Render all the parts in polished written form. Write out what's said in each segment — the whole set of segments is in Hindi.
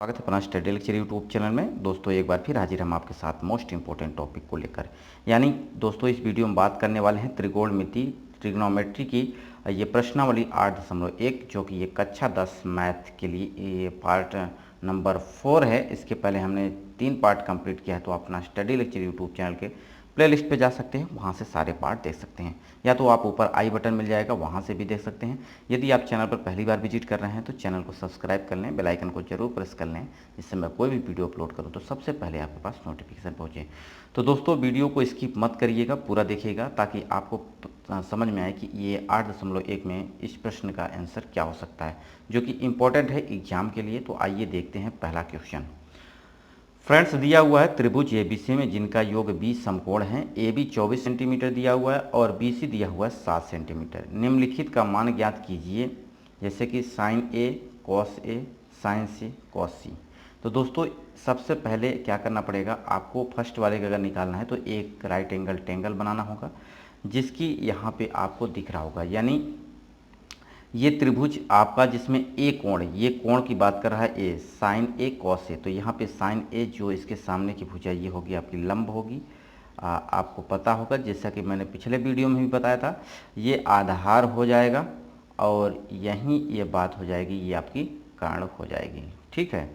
स्वागत है अपना स्टडी लेक्चर यूट्यूब चैनल में। दोस्तों एक बार फिर हाजिर हम आपके साथ मोस्ट इंपॉर्टेंट टॉपिक को लेकर, यानी दोस्तों इस वीडियो में बात करने वाले हैं त्रिकोणमिति ट्रिग्नोमेट्री की ये प्रश्नावली 8.1 जो कि ये कक्षा 10 मैथ के लिए ये पार्ट नंबर 4 है। इसके पहले हमने 3 पार्ट कंप्लीट किया है, तो अपना स्टडी लेक्चर यूट्यूब चैनल के प्लेलिस्ट पे जा सकते हैं, वहाँ से सारे पार्ट देख सकते हैं, या तो आप ऊपर आई बटन मिल जाएगा वहाँ से भी देख सकते हैं। यदि आप चैनल पर पहली बार विजिट कर रहे हैं तो चैनल को सब्सक्राइब कर लें, बेल आइकन को जरूर प्रेस कर लें, जिससे मैं कोई भी वीडियो अपलोड करूँ तो सबसे पहले आपके पास नोटिफिकेशन पहुँचे। तो दोस्तों वीडियो को स्किप मत करिएगा, पूरा देखिएगा ताकि आपको समझ में आए कि ये 8.1 में इस प्रश्न का आंसर क्या हो सकता है, जो कि इम्पोर्टेंट है एग्जाम के लिए। तो आइए देखते हैं पहला क्वेश्चन। फ्रेंड्स दिया हुआ है त्रिभुज एबीसी में जिनका योग 20 समकोण है। AB 24 सेंटीमीटर दिया हुआ है और BC दिया हुआ है 7 सेंटीमीटर। निम्नलिखित का मान ज्ञात कीजिए, जैसे कि sine A cos A sine C cos C। तो दोस्तों सबसे पहले क्या करना पड़ेगा, आपको फर्स्ट वाले का अगर निकालना है तो एक राइट एंगल ट्रायंगल बनाना होगा, जिसकी यहाँ पे आपको दिख रहा होगा, यानी ये त्रिभुज आपका जिसमें ए कोण, ये कोण की बात कर रहा है ए, साइन ए कॉस ए। तो यहाँ पे साइन ए जो इसके सामने की भुजा ये होगी आपकी लंब होगी। आपको पता होगा जैसा कि मैंने पिछले वीडियो में भी बताया था, ये आधार हो जाएगा और यहीं ये बात हो जाएगी, ये आपकी कर्ण हो जाएगी। ठीक है,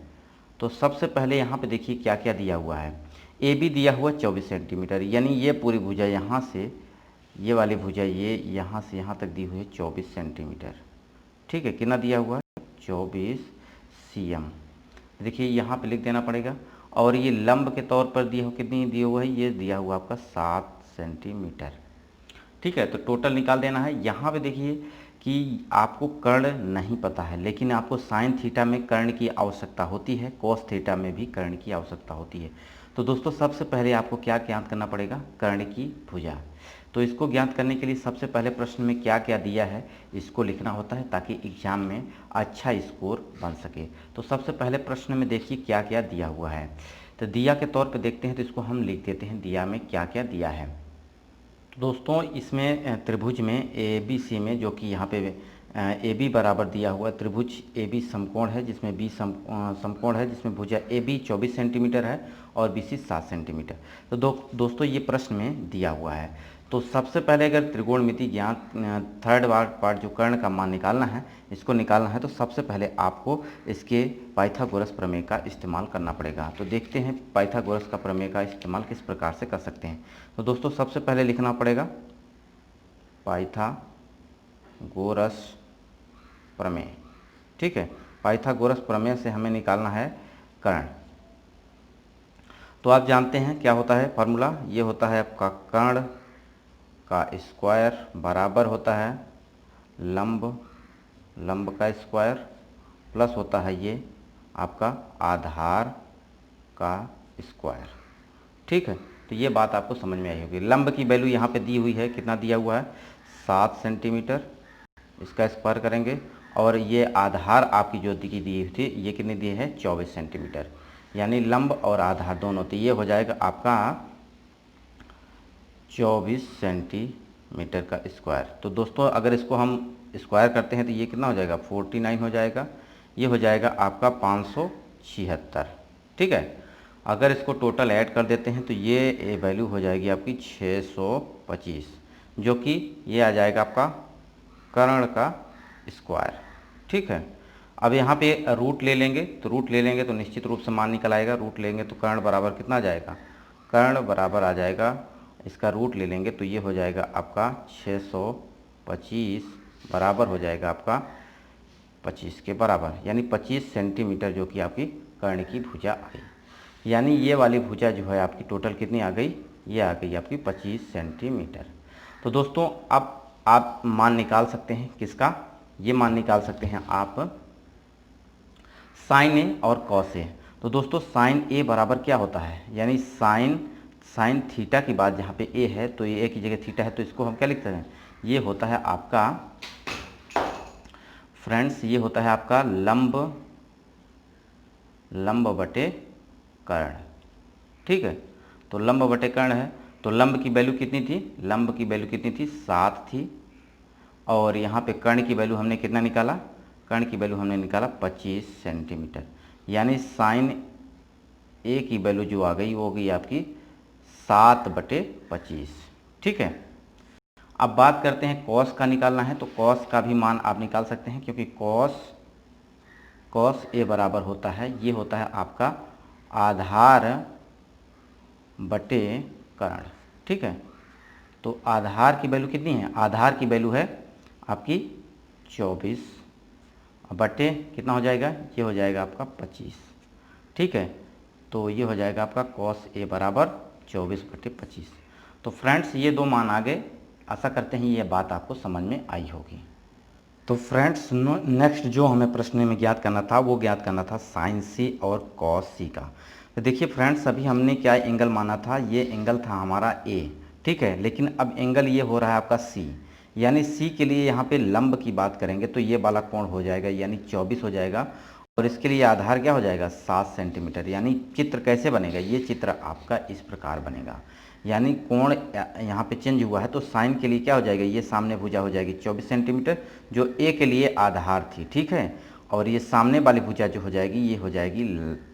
तो सबसे पहले यहाँ पे देखिए क्या क्या दिया हुआ है। ए बी दिया हुआ 24 सेंटीमीटर, यानी ये पूरी भुजा यहाँ से, ये वाली भुजा ये यहाँ से यहाँ तक दी हुई है 24 सेंटीमीटर। ठीक है, कितना दिया हुआ है 24 cm। देखिए यहाँ पे लिख देना पड़ेगा। और ये लंब के तौर पर दिया हुआ कितनी दिया हुआ है, ये दिया हुआ आपका 7 सेंटीमीटर। ठीक है, तो टोटल निकाल देना है। यहाँ पे देखिए कि आपको कर्ण नहीं पता है, लेकिन आपको साइन थीटा में कर्ण की आवश्यकता होती है, कॉस थीटा में भी कर्ण की आवश्यकता होती है। तो दोस्तों सबसे पहले आपको क्या ज्ञात करना पड़ेगा, कर्ण की भुजा। तो इसको ज्ञात करने के लिए सबसे पहले प्रश्न में क्या क्या दिया है इसको लिखना होता है, ताकि एग्जाम में अच्छा स्कोर बन सके। तो सबसे पहले प्रश्न में देखिए क्या क्या दिया हुआ है। तो दिया के तौर पे देखते हैं, तो इसको हम लिख देते हैं दिया में क्या क्या दिया है। तो दोस्तों इसमें त्रिभुज में ABC में, जो कि यहाँ पे AB बराबर दिया हुआ है, त्रिभुज AB समकोण है जिसमें B समकोण है जिसमें भुजा AB 24 सेंटीमीटर है और BC 7 सेंटीमीटर। तो दोस्तों ये प्रश्न में दिया हुआ है। तो सबसे पहले अगर त्रिकोणमिति ज्ञात थर्ड पार्ट जो कर्ण का मान निकालना है, इसको निकालना है, तो सबसे पहले आपको इसके पाइथागोरस प्रमेय का इस्तेमाल करना पड़ेगा। तो देखते हैं पाइथागोरस का प्रमेय का इस्तेमाल किस प्रकार से कर सकते हैं। तो दोस्तों सबसे पहले लिखना पड़ेगा पाइथागोरस प्रमेय। ठीक है, पाइथागोरस प्रमेय से हमें निकालना है कर्ण। तो आप जानते हैं क्या होता है फार्मूला, ये होता है आपका कर्ण का स्क्वायर बराबर होता है लंब का स्क्वायर प्लस होता है ये आपका आधार का स्क्वायर। ठीक है, तो ये बात आपको समझ में आई होगी। लंब की वैल्यू यहाँ पे दी हुई है, कितना दिया हुआ है 7 सेंटीमीटर, इसका स्क्वायर करेंगे। और ये आधार आपकी जो दी हुई थी ये कितनी दी है 24 सेंटीमीटर, यानी लंब और आधार दोनों, तो ये हो जाएगा आपका 24 सेंटीमीटर का स्क्वायर। तो दोस्तों अगर इसको हम स्क्वायर करते हैं तो ये कितना हो जाएगा 49 हो जाएगा, ये हो जाएगा आपका 576। ठीक है, अगर इसको टोटल ऐड कर देते हैं तो ये वैल्यू हो जाएगी आपकी 625, जो कि ये आ जाएगा आपका कर्ण का स्क्वायर। ठीक है, अब यहाँ पे रूट ले लेंगे, तो रूट ले लेंगे तो निश्चित रूप से मान निकल आएगा। रूट लेंगे तो कर्ण बराबर कितना आ जाएगा, कर्ण बराबर आ जाएगा, इसका रूट ले लेंगे तो ये हो जाएगा आपका 625 बराबर हो जाएगा आपका 25 के बराबर, यानी 25 सेंटीमीटर जो कि आपकी कर्ण की भुजा आ गई। यानी ये वाली भुजा जो है आपकी टोटल कितनी आ गई, ये आ गई आपकी 25 सेंटीमीटर। तो दोस्तों अब आप मान निकाल सकते हैं किसका, ये मान निकाल सकते हैं आप साइन ए और कॉस ए। तो दोस्तों साइन ए बराबर क्या होता है, यानी साइन थीटा की बात जहाँ पे ए है तो ये ए की जगह थीटा है, तो इसको हम क्या लिखते हैं, ये होता है आपका फ्रेंड्स, ये होता है आपका लंब बटे कर्ण। ठीक है, तो लंब बटे कर्ण है, तो लंब की वैल्यू कितनी थी, लंब की वैल्यू कितनी थी 7 थी, और यहाँ पे कर्ण की वैल्यू हमने कितना निकाला, कर्ण की वैल्यू हमने निकाला 25 सेंटीमीटर। यानी साइन ए की वैल्यू जो आ गई वो हो गई आपकी 7/25। ठीक है, अब बात करते हैं कॉस का निकालना है, तो कॉस का भी मान आप निकाल सकते हैं, क्योंकि कॉस ए बराबर होता है, ये होता है आपका आधार बटे कर्ण। ठीक है, तो आधार की वैल्यू कितनी है, आधार की वैल्यू है आपकी 24 बटे कितना हो जाएगा, ये हो जाएगा आपका 25। ठीक है, तो ये हो जाएगा आपका कॉस ए बराबर 24/25। तो फ्रेंड्स ये दो मान आ गए, आशा करते हैं ये बात आपको समझ में आई होगी। तो फ्रेंड्स नेक्स्ट जो हमें प्रश्न में ज्ञात करना था वो ज्ञात करना था साइन सी और कॉस सी का। तो देखिए फ्रेंड्स, अभी हमने क्या एंगल माना था, ये एंगल था हमारा ए। ठीक है, लेकिन अब एंगल ये हो रहा है आपका सी, यानी सी के लिए यहाँ पे लंब की बात करेंगे तो ये वाला कोण हो जाएगा यानी 24 हो जाएगा, और इसके लिए आधार क्या हो जाएगा 7 सेंटीमीटर। यानी चित्र कैसे बनेगा, ये चित्र आपका इस प्रकार बनेगा, यानी कोण यहाँ पे चेंज हुआ है, तो साइन के लिए क्या हो जाएगा, ये सामने भुजा हो जाएगी 24 सेंटीमीटर जो ए के लिए आधार थी। ठीक है, और ये सामने वाली भुजा जो हो जाएगी ये हो जाएगी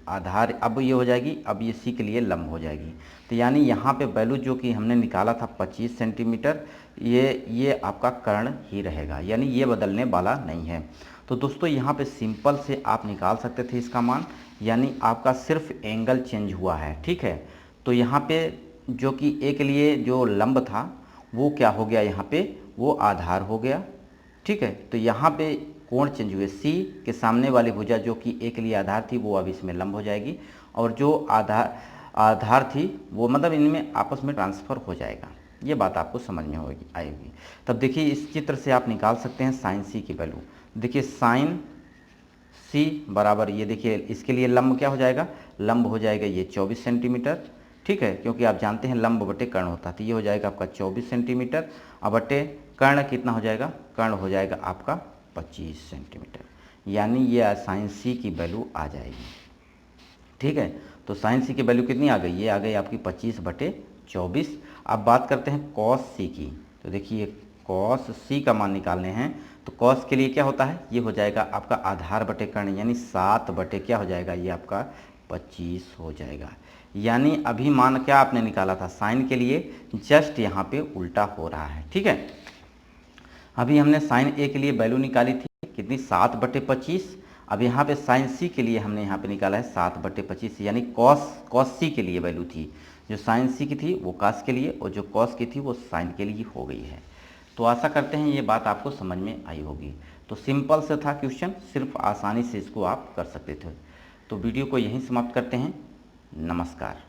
आधार, अब ये हो जाएगी, अब ये सी के लिए लंब हो जाएगी। तो यानी यहाँ पे वैल्यू जो कि हमने निकाला था 25 सेंटीमीटर, ये आपका कर्ण ही रहेगा, यानी ये बदलने वाला नहीं है। तो दोस्तों यहाँ पे सिंपल से आप निकाल सकते थे इसका मान, यानी आपका सिर्फ एंगल चेंज हुआ है। ठीक है, तो यहाँ पे जो कि ए के लिए जो लंब था वो क्या हो गया, यहाँ पे वो आधार हो गया। ठीक है, तो यहाँ पे कोण चेंज हुए, सी के सामने वाली भुजा जो कि ए के लिए आधार थी वो अब इसमें लंब हो जाएगी, और जो आधार थी वो मतलब इनमें आपस में ट्रांसफ़र हो जाएगा। ये बात आपको समझ में आएगी। तब देखिए इस चित्र से आप निकाल सकते हैं साइन सी की वैल्यू। देखिए साइन सी बराबर, ये देखिए इसके लिए लंब क्या हो जाएगा, लंब हो जाएगा ये 24 सेंटीमीटर। ठीक है, क्योंकि आप जानते हैं लंब बटे कर्ण होता है, तो ये हो जाएगा आपका 24 सेंटीमीटर, और बटे कर्ण कितना हो जाएगा, कर्ण हो जाएगा आपका 25 सेंटीमीटर, यानी ये साइन सी की वैल्यू आ जाएगी। ठीक है, तो साइन सी की वैल्यू कितनी आ गई, ये आ गई आपकी 25/24। अब बात करते हैं कॉस सी की। तो देखिए कॉस सी का मान निकालने हैं, तो कॉस के लिए क्या होता है, ये हो जाएगा आपका आधार बटे कर्ण, यानी 7 बटे क्या हो जाएगा, ये आपका 25 हो जाएगा। यानी अभी मान क्या आपने निकाला था साइन के लिए, जस्ट यहाँ पे उल्टा हो रहा है। ठीक है, अभी हमने साइन ए के लिए वैल्यू निकाली थी कितनी, 7/25। अब यहाँ पे साइन सी के लिए हमने यहाँ पे निकाला है 7/25, यानी कॉस सी के लिए वैल्यू थी, जो साइन सी की थी वो कॉस के लिए, और जो कॉस की थी वो साइन के लिए हो गई है। तो आशा करते हैं ये बात आपको समझ में आई होगी। तो सिंपल से था क्वेश्चन, सिर्फ आसानी से इसको आप कर सकते थे। तो वीडियो को यहीं समाप्त करते हैं। नमस्कार।